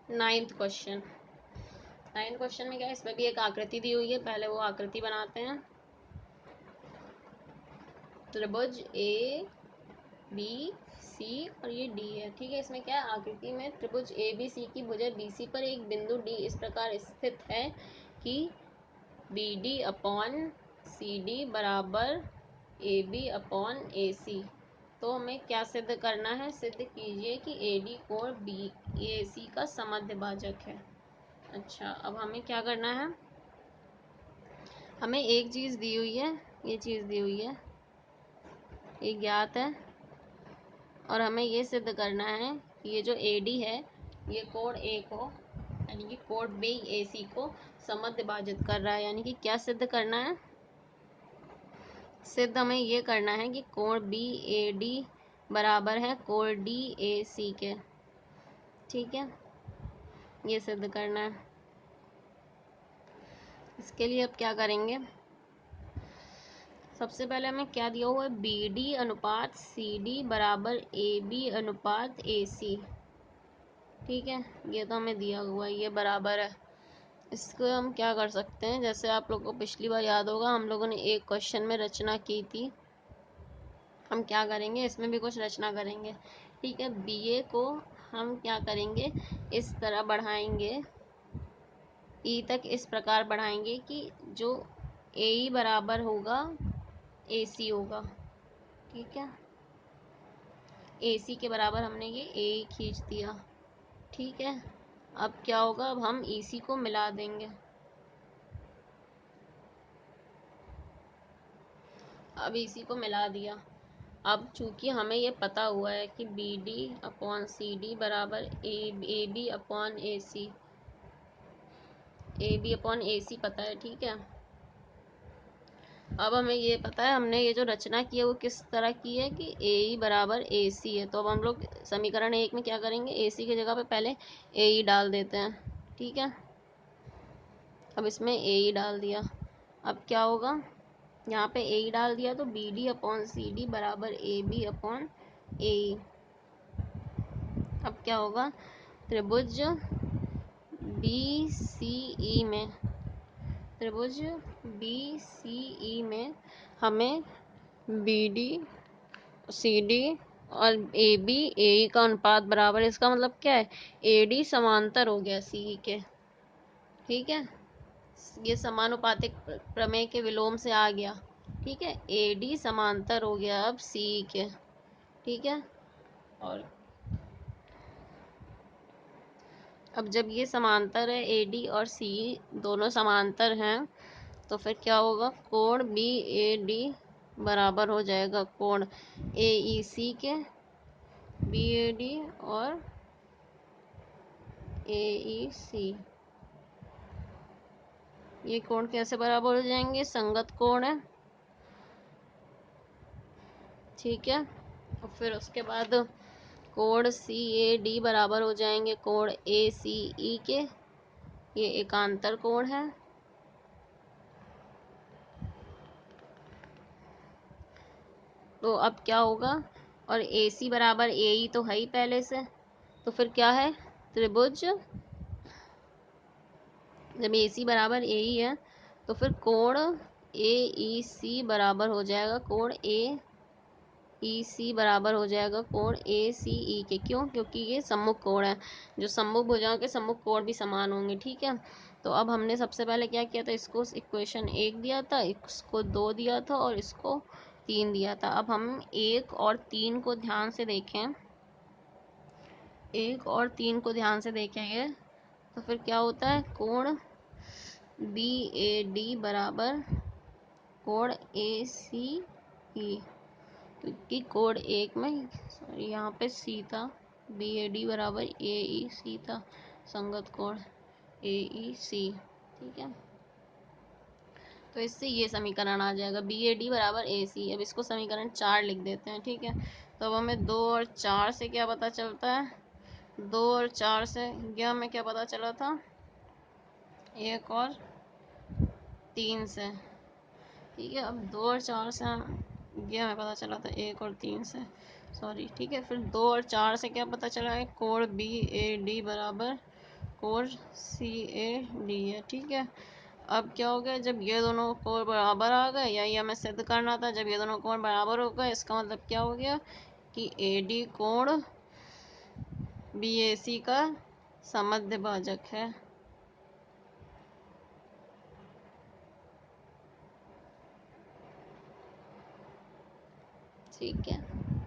Ninth question में क्या है, इसमें भी एक आकृति दी हुई है, पहले वो आकृति बनाते हैं। त्रिभुज ए बी सी और ये डी है, ठीक है। इसमें क्या है, आकृति में त्रिभुज ए बी सी की भुजा बी सी पर एक बिंदु डी इस प्रकार स्थित है कि B D upon C D बराबर ए बी अपॉन ए सी। तो हमें क्या सिद्ध करना है, सिद्ध कीजिए कि ए डी कोण बी ए सी का समद्विभाजक है। अच्छा, अब हमें क्या करना है, हमें एक चीज़ दी हुई है, ये चीज़ दी हुई है, ये ज्ञात है, और हमें ये सिद्ध करना है कि ये जो ए डी है ये कोण ए को यानी कि कोण बी ए सी को समद्विभाजित कर रहा है। यानी कि क्या सिद्ध करना है, सिद्ध हमें ये करना है कि कोण बी ए डी बराबर है कोण डी ए सी के, ठीक है, ये सिद्ध करना है। इसके लिए अब क्या करेंगे, सबसे पहले हमें क्या दिया हुआ है, बी डी अनुपात सी डी बराबर ए बी अनुपात ए सी, ठीक है, ये तो हमें दिया हुआ है, ये बराबर है। इसको हम क्या कर सकते हैं, जैसे आप लोगों को पिछली बार याद होगा हम लोगों ने एक क्वेश्चन में रचना की थी, हम क्या करेंगे इसमें भी कुछ रचना करेंगे, ठीक है। बी ए को हम क्या करेंगे, इस तरह बढ़ाएंगे, ई तक इस प्रकार बढ़ाएंगे कि जो ए ई बराबर होगा ए सी होगा, ठीक है। ए सी के बराबर हमने ये ए खींच दिया, ठीक है। अब क्या होगा, अब हम ई सी को मिला देंगे, अब ई सी को मिला दिया। अब चूंकि हमें ये पता हुआ है कि B D upon C D बराबर A B upon A C, A B upon A C पता है, ठीक है। अब हमें ये पता है, हमने ये जो रचना की है वो किस तरह की है कि ए ई बराबर ए सी है। तो अब हम लोग समीकरण 1 में क्या करेंगे, ए सी की जगह पे पहले ए ई डाल देते हैं, ठीक है। अब इसमें ए ई डाल दिया, अब क्या होगा, यहाँ पे ए ई डाल दिया तो B D upon C D बराबर ए बी अपॉन ए ई। अब क्या होगा, त्रिभुज बी सी ई में, त्रिभुज बी सी ई में हमें बी डी सी डी और ए बी ए ई का अनुपात बराबर, इसका मतलब क्या है, ए डी समांतर हो गया सी ई के, ठीक है। ये समानुपातिक प्रमेय के विलोम से आ गया, ठीक है। ए डी समांतर हो गया अब सी ई के, ठीक है। और अब जब ये समांतर है, ए डी और सी दोनों समांतर हैं, तो फिर क्या होगा, कोण बी ए डी बराबर हो जाएगा कोण ए ई सी के, बी ए डी और ए ई सी। ये कोण कैसे बराबर हो जाएंगे, संगत कोण है, ठीक है। और फिर उसके बाद कोण सी ए डी बराबर हो जाएंगे कोण ए सी ई के, ये एकांतर कोण है। तो अब क्या होगा, और ए सी बराबर ए ई तो है ही पहले से, तो फिर क्या है, त्रिभुज, जब ए सी बराबर ए ई है तो फिर कोण ए ई सी बराबर हो जाएगा कोण ए ई सी बराबर हो जाएगा कोण ए सी ई के, क्यों, क्योंकि ये सम्मुख कोण है, जो सम्मुख भुजाओं के सम्मुख कोण भी समान होंगे, ठीक है। तो अब हमने सबसे पहले क्या किया था, इसको इक्वेशन 1 दिया था, इसको 2 दिया था और इसको 3 दिया था। अब हम 1 और 3 को ध्यान से देखें, 1 और 3 को ध्यान से देखेंगे तो फिर क्या होता है, कोण बी ए डी बराबर कोण ए सी ई, क्योंकि कोण 1 में सॉरी यहाँ पे सी था, बी ए डी बराबर ए ई सी था, संगत कोण ए ई सी, ठीक है। तो इससे ये समीकरण आ जाएगा बी ए डी बराबर ए सी। अब इसको समीकरण 4 लिख देते हैं, ठीक है। तो अब हमें 2 और 4 से क्या पता चलता है, 2 और 4 से ये हमें क्या पता चला था, 1 और 3 से, ठीक है। अब 2 और 4 से ये हमें पता चला था 1 और 3 से, सॉरी, ठीक है। फिर 2 और 4 से क्या पता चला है, कोण बी ए डी बराबर कोण सी ए डी है, ठीक है। अब क्या हो गया, जब ये दोनों कोण बराबर आ गए, या ये हमें सिद्ध करना था, जब ये दोनों कोण बराबर हो गए, इसका मतलब क्या हो गया कि ए डी कोण बी ए सी का समद्य भाजक है। ठीक है।